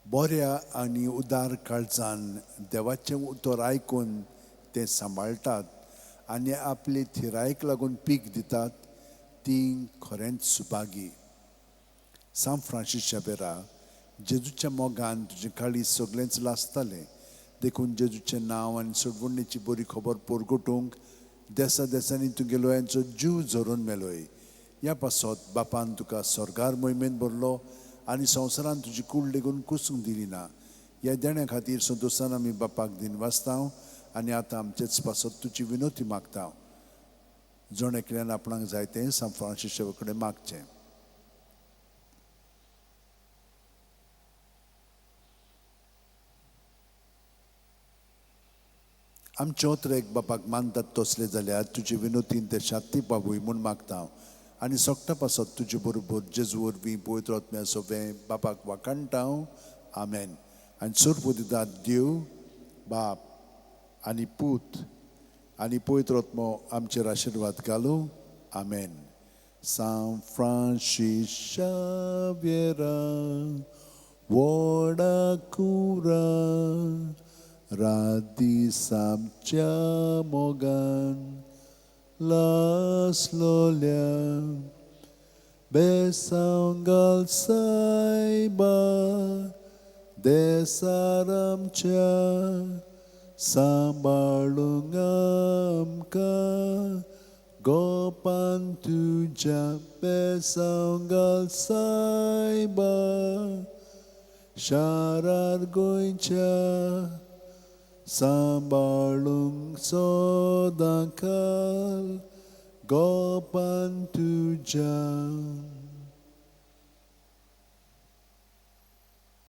बऱ्या आनी उदार काळजान देवाचें उतर आयकून ते सांबाळटात आनी आपली थिरायेक लागून पीक दितात ती खरेंच सुभागी. सांत फ्रांसीस शावेरा, जेजूच्या मोगान तुजें काळीज सगळेंच लासतालें, देखून जेजूचें नांव आनी सोडवणेची बरी खबर पोरगोटूंक देसा देसांनी तुगेलो यांचो जीव झरोवन मेलोय. ह्या पासत बापान तुका स्वर्गार मोहिमेन भरलो आनी संवसारान तुजी कूड लेगून कुसूंक दिली ना. ह्या देण्या खातीर संतोशान आमी बापाक दिन वाचतां आनी आतां आमचेच पासत तुजी विनोती मागता. जण एकल्यान आपणाक जाय तें सांत फ्रांसीस शावे कडेन मागचें. आमचे ओत्रेक बापाक मानतात तसले जाल्यार तुजे विनोतीन ते शांती पावूय म्हूण मागता आनी सोगटा पासत तुजे बरोबर जेजू वरवीं पवित्र आत्म्या सोबे बापाक वाकाणटा. आमेन. आनी सुर्प दितात देव बाप आनी पूत आनी पवित्र आत्मो आमचेर आशिर्वाद घालूं. आमेन. सांत फ्रांसीस शावेरा व्हडा कुरा रात आमच्या मोगान लासलोल्या बेसांव घाल सायबा देसार आमच्या सांबाळूंक आमकां गोपान तुज्या बेसांव घाल सायबा शारार गोंयच्या सांबाळूंक सदां काल गोपान तुज्या